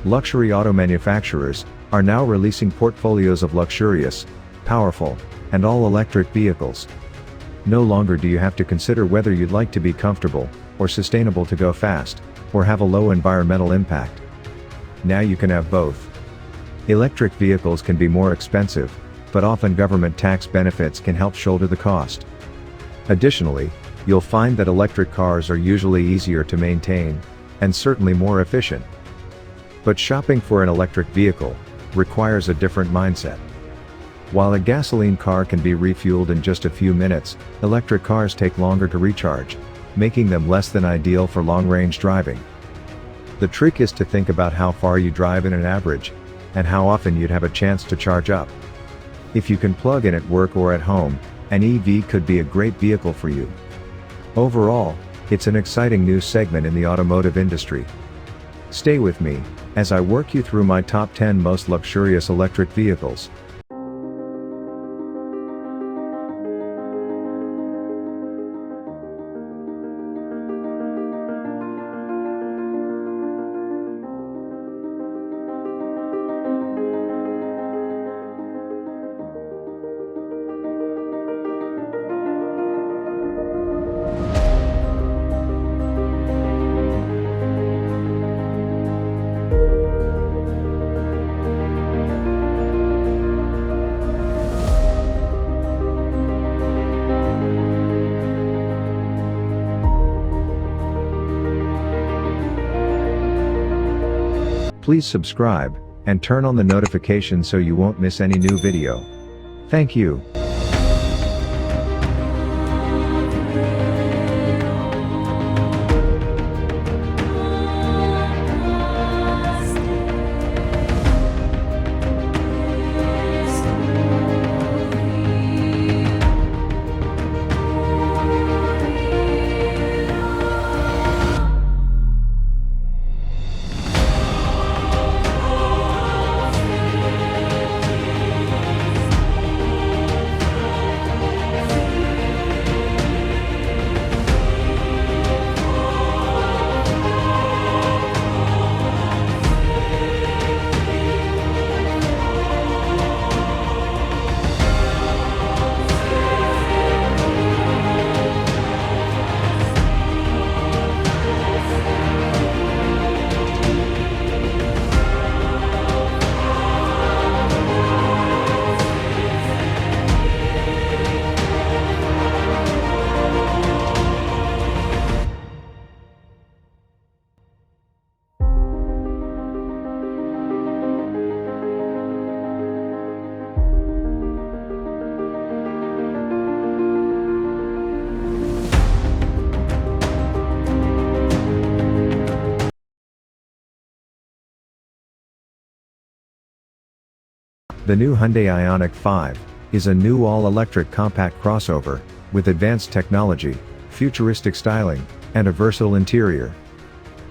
Luxury auto manufacturers are now releasing portfolios of luxurious, powerful, and all-electric vehicles. No longer do you have to consider whether you'd like to be comfortable, or sustainable to go fast, or have a low environmental impact. Now you can have both. Electric vehicles can be more expensive, but often government tax benefits can help shoulder the cost. Additionally, you'll find that electric cars are usually easier to maintain, and certainly more efficient. But shopping for an electric vehicle requires a different mindset. While a gasoline car can be refueled in just a few minutes, electric cars take longer to recharge, making them less than ideal for long-range driving. The trick is to think about how far you drive in an average, and how often you'd have a chance to charge up. If you can plug in at work or at home, an EV could be a great vehicle for you. Overall, it's an exciting new segment in the automotive industry. Stay with me as I work you through my top 10 most luxurious electric vehicles. Please subscribe, and turn on the notifications so you won't miss any new video. Thank you. The new Hyundai Ioniq 5 is a new all-electric compact crossover with advanced technology, futuristic styling, and a versatile interior.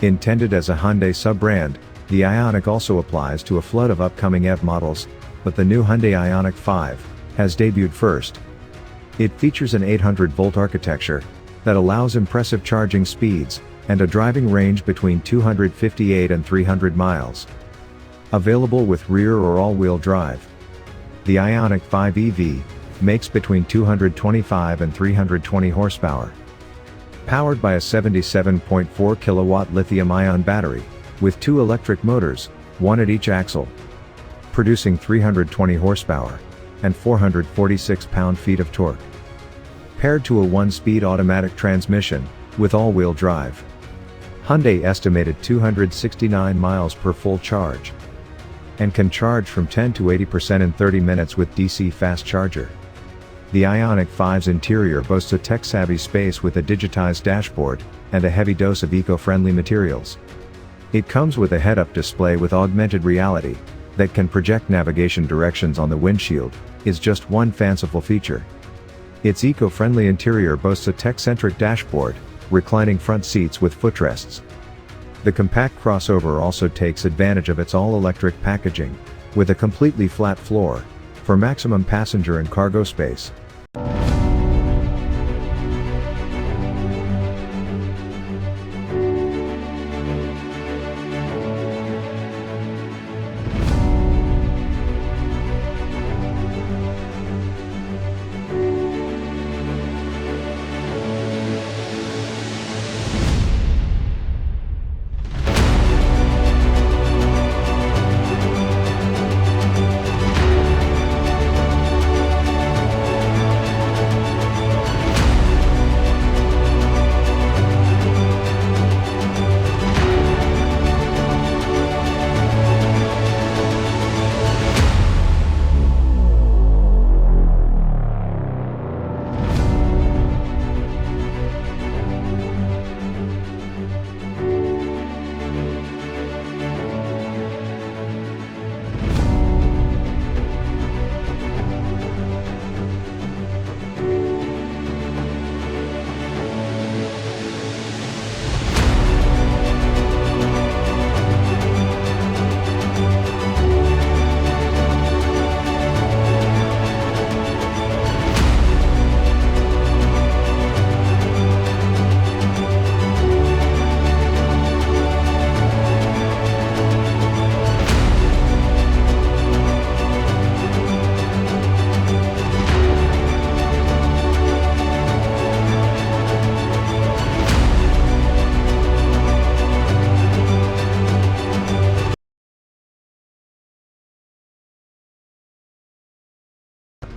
Intended as a Hyundai sub-brand, the Ioniq also applies to a flood of upcoming EV models, but the new Hyundai Ioniq 5 has debuted first. It features an 800-volt architecture that allows impressive charging speeds and a driving range between 258 and 300 miles. Available with rear or all-wheel drive. The Ioniq 5 EV makes between 225 and 320 horsepower. Powered by a 77.4 kilowatt lithium-ion battery, with 2 electric motors, one at each axle. Producing 320 horsepower and 446 pound-feet of torque. Paired to a 1-speed automatic transmission with all-wheel drive. Hyundai estimated 269 miles per full charge. And can charge from 10 to 80% in 30 minutes with DC fast charger. The Ioniq 5's interior boasts a tech-savvy space with a digitized dashboard, and a heavy dose of eco-friendly materials. It comes with a head-up display with augmented reality, that can project navigation directions on the windshield, is just one fanciful feature. Its eco-friendly interior boasts a tech-centric dashboard, reclining front seats with footrests. The compact crossover also takes advantage of its all-electric packaging, with a completely flat floor, for maximum passenger and cargo space.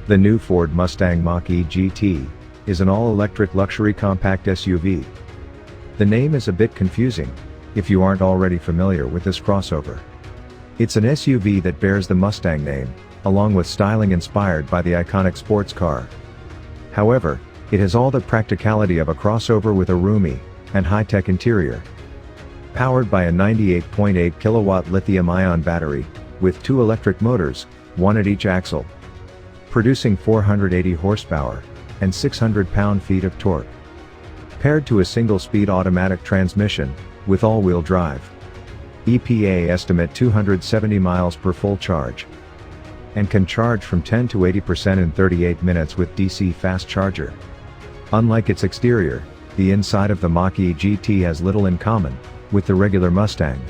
The new Ford Mustang Mach-E GT is an all-electric luxury compact SUV. The name is a bit confusing if you aren't already familiar with this crossover. It's an SUV that bears the Mustang name, along with styling inspired by the iconic sports car. However, it has all the practicality of a crossover with a roomy and high-tech interior. Powered by a 98.8 kilowatt lithium-ion battery, with 2 electric motors, one at each axle, producing 480 horsepower and 600 pound-feet of torque. Paired to a single-speed automatic transmission with all-wheel drive. EPA estimate 270 miles per full charge. And can charge from 10 to 80% in 38 minutes with DC fast charger. Unlike its exterior, the inside of the Mach-E GT has little in common with the regular Mustang.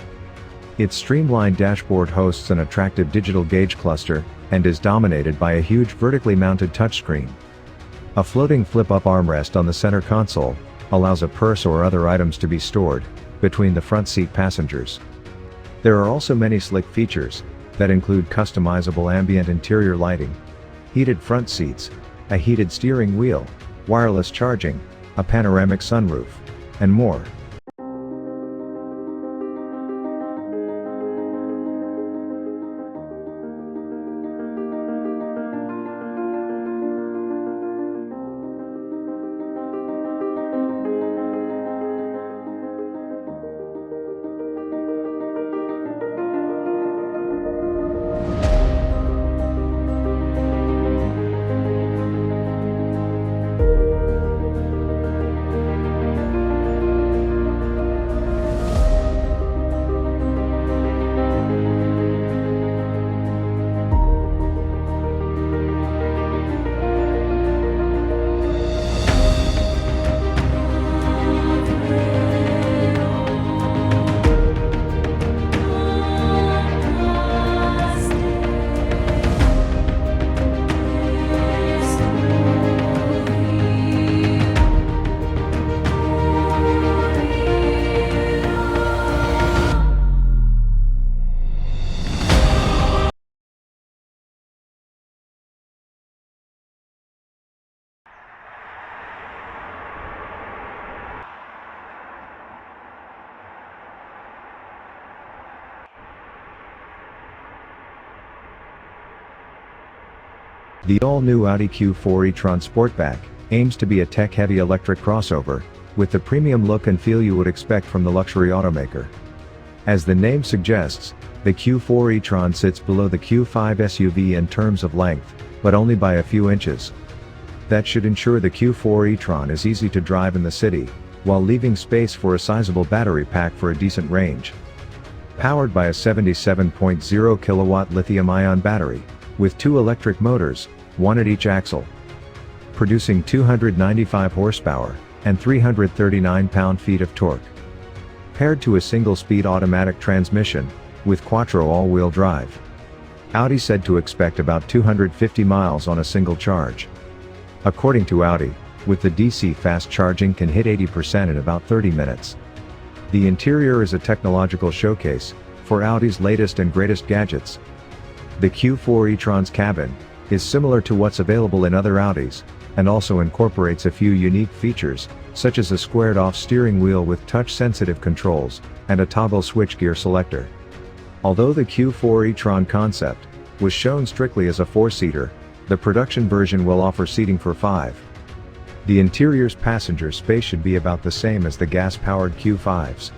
Its streamlined dashboard hosts an attractive digital gauge cluster, and is dominated by a huge vertically mounted touchscreen. A floating flip-up armrest on the center console allows a purse or other items to be stored between the front seat passengers. There are also many slick features that include customizable ambient interior lighting, heated front seats, a heated steering wheel, wireless charging, a panoramic sunroof, and more. The all-new Audi Q4 e-tron Sportback aims to be a tech-heavy electric crossover, with the premium look and feel you would expect from the luxury automaker. As the name suggests, the Q4 e-tron sits below the Q5 SUV in terms of length, but only by a few inches. That should ensure the Q4 e-tron is easy to drive in the city, while leaving space for a sizable battery pack for a decent range. Powered by a 77.0 kilowatt lithium-ion battery, with 2 electric motors, one at each axle, producing 295 horsepower and 339 pound-feet of torque. Paired to a single-speed automatic transmission with quattro all-wheel drive. Audi said to expect about 250 miles on a single charge. According to Audi, with the DC fast charging can hit 80% in about 30 minutes. The interior is a technological showcase for Audi's latest and greatest gadgets. The Q4 e-tron's cabin is similar to what's available in other Audis, and also incorporates a few unique features, such as a squared-off steering wheel with touch-sensitive controls, and a toggle switchgear selector. Although the Q4 e-tron concept was shown strictly as a 4-seater, the production version will offer seating for 5. The interior's passenger space should be about the same as the gas-powered Q5s.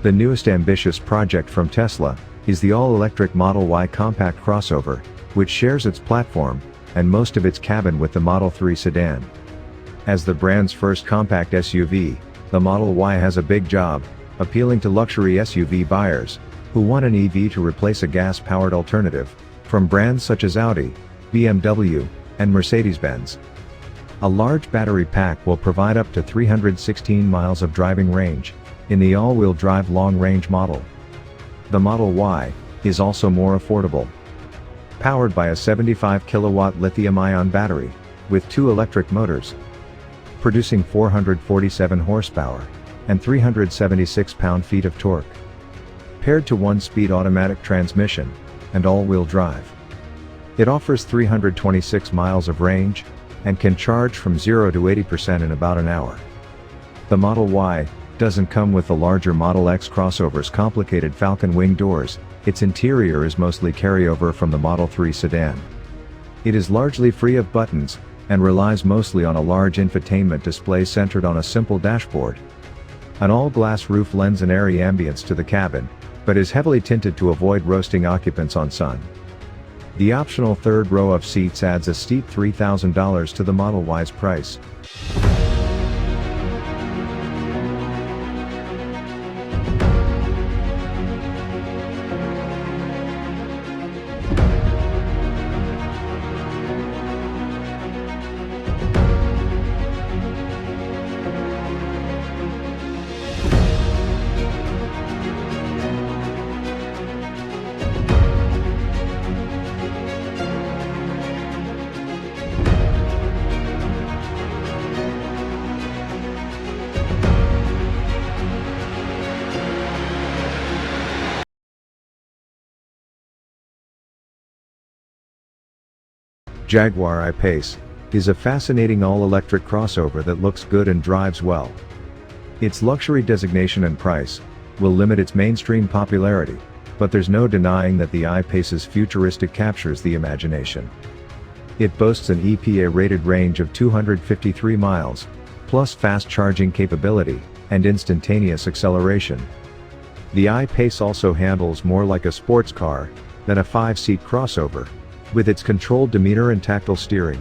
The newest ambitious project from Tesla is the all-electric Model Y compact crossover, which shares its platform and most of its cabin with the Model 3 sedan. As the brand's first compact SUV, the Model Y has a big job, appealing to luxury SUV buyers who want an EV to replace a gas-powered alternative from brands such as Audi, BMW, and Mercedes-Benz. A large battery pack will provide up to 316 miles of driving range in the all-wheel drive long-range model. The Model Y is also more affordable. Powered by a 75 kilowatt lithium-ion battery with 2 electric motors, producing 447 horsepower and 376 pound-feet of torque. Paired to 1-speed automatic transmission and all-wheel drive. It offers 326 miles of range and can charge from 0 to 80% in about an hour. The Model Y doesn't come with the larger Model X crossover's complicated falcon wing doors. Its interior is mostly carryover from the Model 3 sedan. It is largely free of buttons and relies mostly on a large infotainment display centered on a simple dashboard. An all-glass roof lends an airy ambience to the cabin, but is heavily tinted to avoid roasting occupants on sun. The optional third row of seats adds a steep $3,000 to the Model Y's price. Jaguar I-Pace is a fascinating all-electric crossover that looks good and drives well. Its luxury designation and price will limit its mainstream popularity, but there's no denying that the I-Pace's futuristic captures the imagination. It boasts an EPA-rated range of 253 miles, plus fast charging capability and instantaneous acceleration. The I-Pace also handles more like a sports car than a 5-seat crossover, with its controlled demeanor and tactile steering.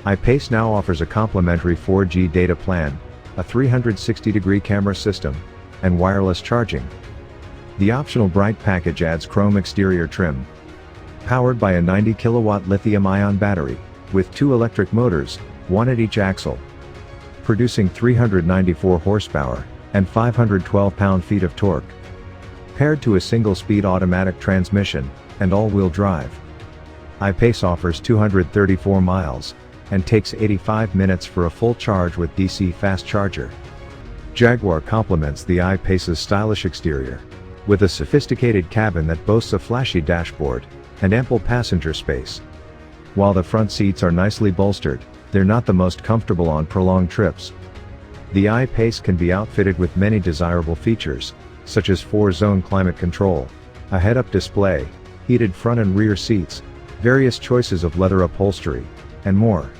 iPace now offers a complimentary 4G data plan, a 360-degree camera system, and wireless charging. The optional bright package adds chrome exterior trim. Powered by a 90 kilowatt lithium-ion battery, with 2 electric motors, 1 at each axle. Producing 394 horsepower and 512 pound-feet of torque. Paired to a single-speed automatic transmission and all-wheel drive. iPace offers 234 miles and takes 85 minutes for a full charge with DC fast charger. Jaguar complements the iPace's stylish exterior with a sophisticated cabin that boasts a flashy dashboard and ample passenger space. While the front seats are nicely bolstered, they're not the most comfortable on prolonged trips. The iPace can be outfitted with many desirable features, such as 4-zone climate control, a head-up display, heated front and rear seats, various choices of leather upholstery, and more.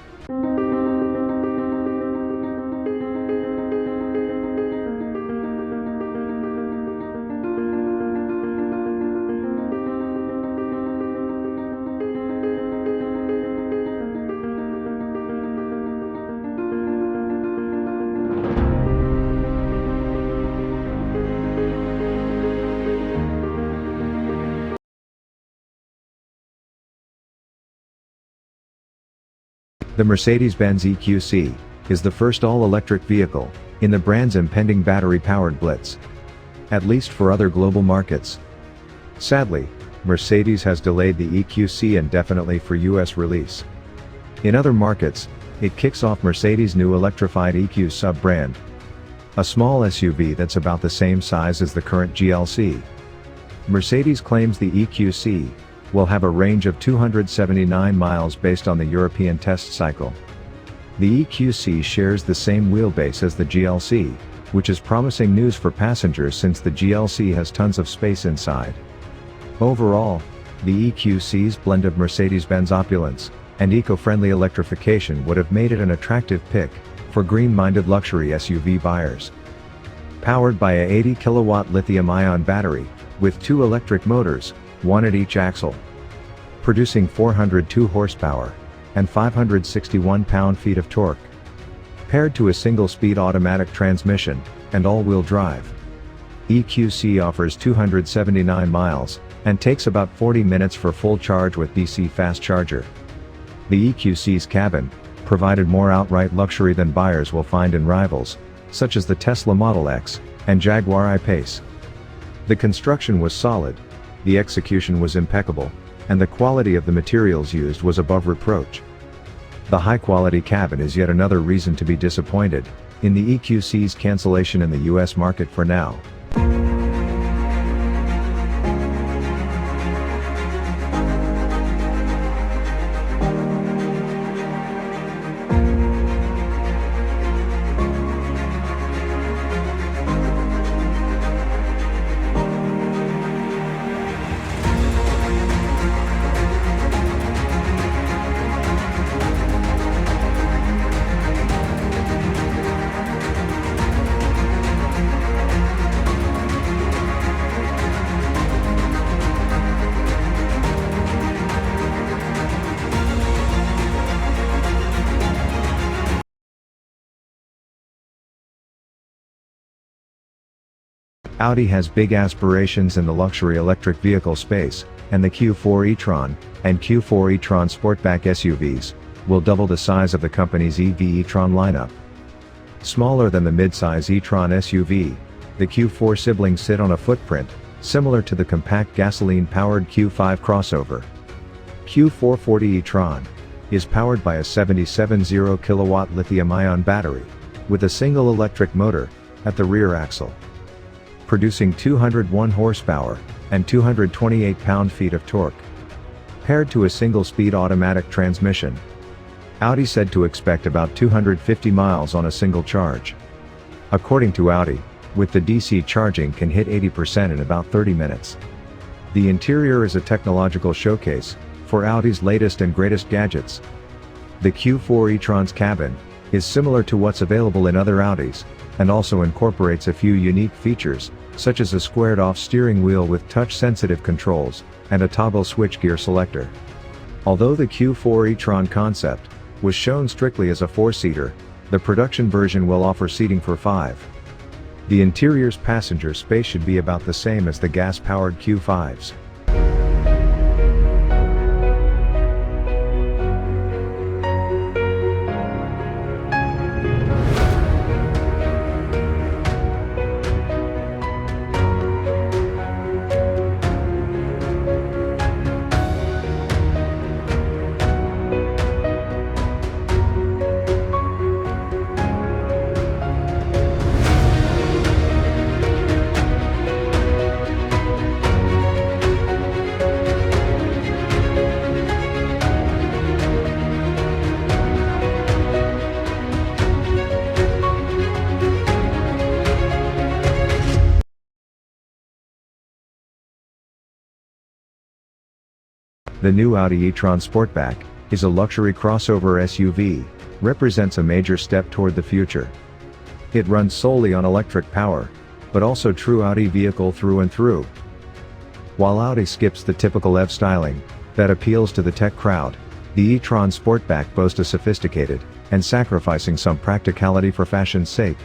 The Mercedes-Benz EQC is the first all-electric vehicle in the brand's impending battery-powered blitz. At least for other global markets. Sadly, Mercedes has delayed the EQC indefinitely for US release. In other markets, it kicks off Mercedes' new electrified EQ sub-brand. A small SUV that's about the same size as the current GLC. Mercedes claims the EQC will have a range of 279 miles based on the European test cycle. The EQC shares the same wheelbase as the GLC, which is promising news for passengers since the GLC has tons of space inside. Overall, the EQC's blend of Mercedes-Benz opulence and eco-friendly electrification would have made it an attractive pick for green-minded luxury SUV buyers. Powered by a 80 kilowatt lithium-ion battery, with 2 electric motors, one at each axle. Producing 402 horsepower, and 561 pound-feet of torque. Paired to a single-speed automatic transmission, and all-wheel drive. EQC offers 279 miles, and takes about 40 minutes for full charge with DC fast charger. The EQC's cabin provided more outright luxury than buyers will find in rivals, such as the Tesla Model X and Jaguar I-Pace. The construction was solid, the execution was impeccable, and the quality of the materials used was above reproach. The high-quality cabin is yet another reason to be disappointed in the EQC's cancellation in the US market for now. Audi has big aspirations in the luxury electric vehicle space, and the Q4 e-tron and Q4 e-tron Sportback SUVs will double the size of the company's EV e-tron lineup. Smaller than the mid-size e-tron SUV, the Q4 siblings sit on a footprint similar to the compact gasoline-powered Q5 crossover. Q440 e-tron is powered by a 77 kilowatt lithium-ion battery with a single electric motor at the rear axle. Producing 201 horsepower and 228 pound-feet of torque. Paired to a single-speed automatic transmission. Audi said to expect about 250 miles on a single charge. According to Audi, with the DC charging can hit 80% in about 30 minutes. The interior is a technological showcase for Audi's latest and greatest gadgets. The Q4 e-tron's cabin is similar to what's available in other Audis, and also incorporates a few unique features, such as a squared-off steering wheel with touch-sensitive controls, and a toggle switchgear selector. Although the Q4 e-tron concept was shown strictly as a 4-seater, the production version will offer seating for 5. The interior's passenger space should be about the same as the gas-powered Q5s. The new Audi e-tron Sportback is a luxury crossover SUV, represents a major step toward the future. It runs solely on electric power, but also true Audi vehicle through and through. While Audi skips the typical EV styling that appeals to the tech crowd, the e-tron Sportback boasts a sophisticated and sacrificing some practicality for fashion's sake.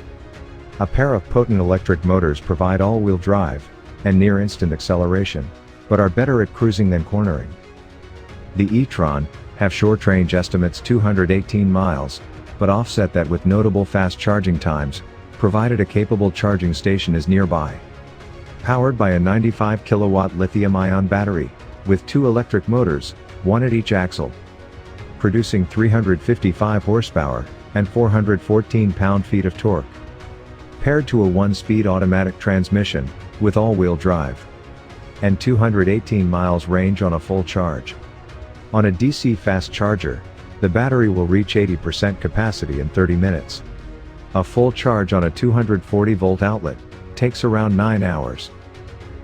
A pair of potent electric motors provide all-wheel drive and near-instant acceleration, but are better at cruising than cornering. The e-tron have short range estimates 218 miles, but offset that with notable fast charging times, provided a capable charging station is nearby. Powered by a 95 kilowatt lithium-ion battery, with 2 electric motors, one at each axle. Producing 355 horsepower, and 414 pound-feet of torque. Paired to a 1-speed automatic transmission, with all-wheel drive. And 218 miles range on a full charge. On a DC fast charger, the battery will reach 80% capacity in 30 minutes. A full charge on a 240-volt outlet takes around 9 hours.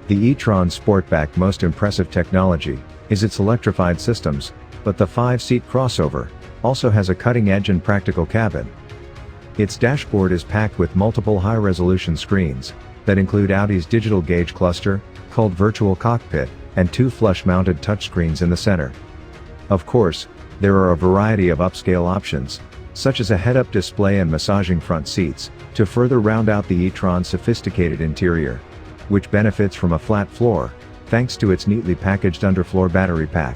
The e-tron Sportback most impressive technology is its electrified systems, but the 5-seat crossover also has a cutting-edge and practical cabin. Its dashboard is packed with multiple high-resolution screens that include Audi's digital gauge cluster, called Virtual Cockpit, and two flush-mounted touchscreens in the center. Of course, there are a variety of upscale options, such as a head-up display and massaging front seats, to further round out the e-tron's sophisticated interior, which benefits from a flat floor, thanks to its neatly packaged underfloor battery pack.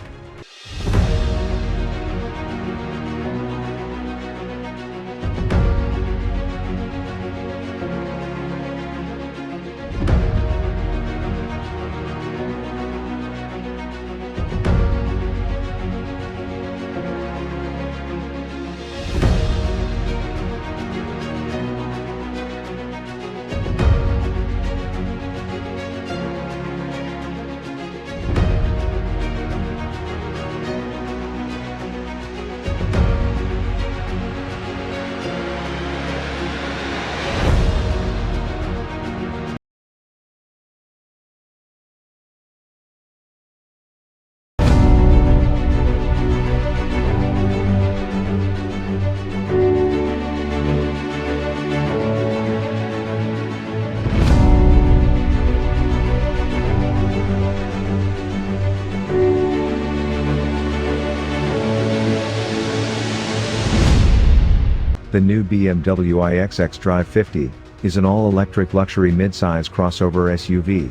The new BMW iX xDrive 50 is an all-electric luxury midsize crossover SUV.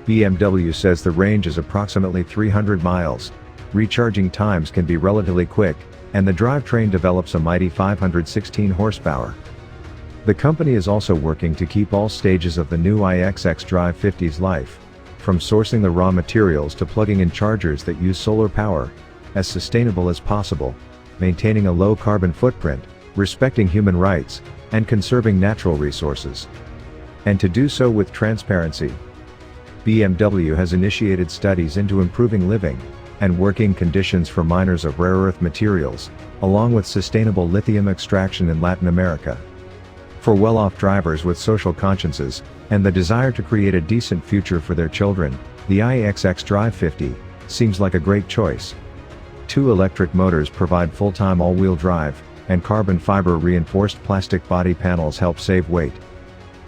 BMW says the range is approximately 300 miles, recharging times can be relatively quick, and the drivetrain develops a mighty 516 horsepower. The company is also working to keep all stages of the new iX xDrive 50's life, from sourcing the raw materials to plugging in chargers that use solar power, as sustainable as possible, maintaining a low carbon footprint, respecting human rights, and conserving natural resources. And to do so with transparency. BMW has initiated studies into improving living and working conditions for miners of rare earth materials, along with sustainable lithium extraction in Latin America. For well-off drivers with social consciences, and the desire to create a decent future for their children, the iX xDrive 50 seems like a great choice. Two electric motors provide full-time all-wheel drive, and carbon fiber reinforced plastic body panels help save weight.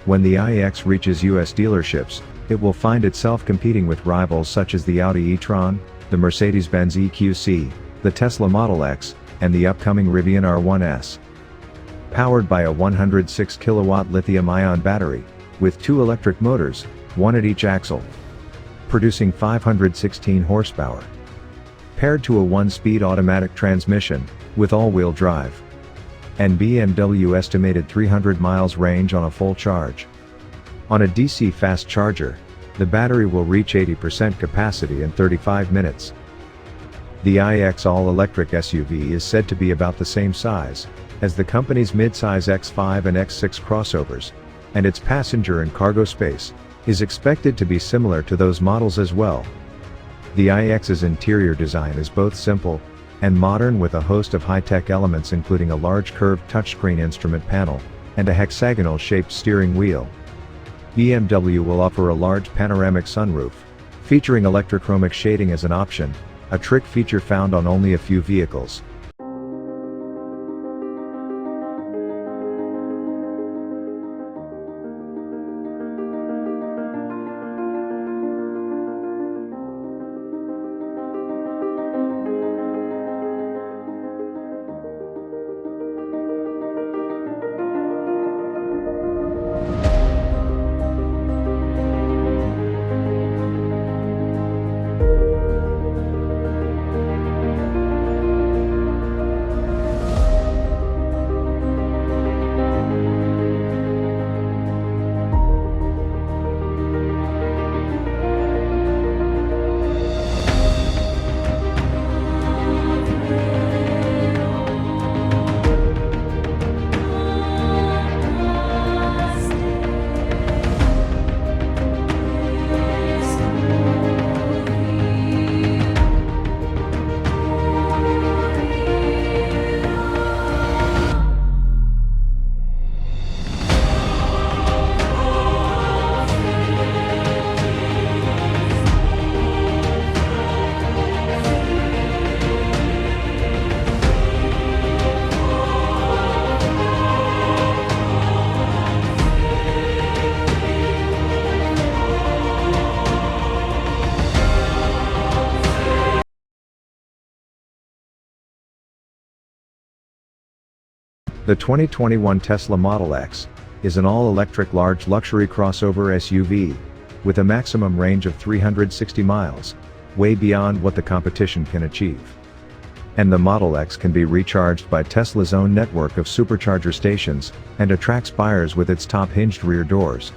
When the iX reaches US dealerships, it will find itself competing with rivals such as the Audi e-tron, the Mercedes-Benz EQC, the Tesla Model X, and the upcoming Rivian R1S. Powered by a 106 kilowatt lithium-ion battery, with two electric motors, one at each axle, producing 516 horsepower. Paired to a 1-speed automatic transmission, with all-wheel drive. And BMW estimated 300 miles range on a full charge. On a DC fast charger, the battery will reach 80% capacity in 35 minutes. The iX all-electric SUV is said to be about the same size as the company's midsize X5 and X6 crossovers, and its passenger and cargo space is expected to be similar to those models as well. The iX's interior design is both simple and modern, with a host of high-tech elements including a large curved touchscreen instrument panel and a hexagonal-shaped steering wheel. BMW will offer a large panoramic sunroof, featuring electrochromic shading as an option, a trick feature found on only a few vehicles. The 2021 Tesla Model X is an all-electric large luxury crossover SUV with a maximum range of 360 miles, way beyond what the competition can achieve. And the Model X can be recharged by Tesla's own network of supercharger stations and attracts buyers with its top-hinged rear doors.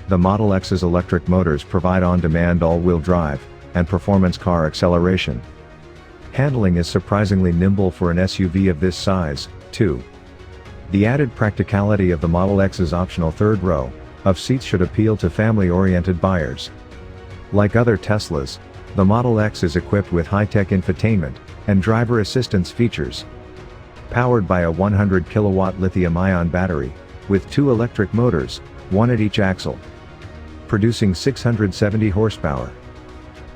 The Model X's electric motors provide on-demand all-wheel drive and performance car acceleration. Handling is surprisingly nimble for an SUV of this size, too. The added practicality of the Model X's optional third row of seats should appeal to family-oriented buyers. Like other Teslas, the Model X is equipped with high-tech infotainment and driver assistance features. Powered by a 100 kilowatt lithium-ion battery, with 2 electric motors, one at each axle, producing 670 horsepower.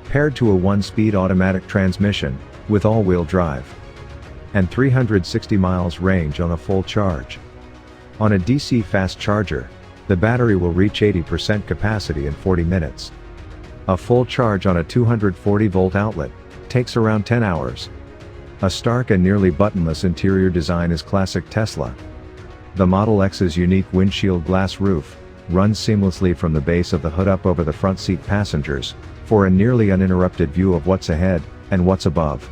Paired to a 1-speed automatic transmission, with all-wheel drive. And 360 miles range on a full charge. On a DC fast charger, the battery will reach 80% capacity in 40 minutes. A full charge on a 240-volt outlet takes around 10 hours. A stark and nearly buttonless interior design is classic Tesla. The Model X's unique windshield glass roof runs seamlessly from the base of the hood up over the front seat passengers, for a nearly uninterrupted view of what's ahead and what's above.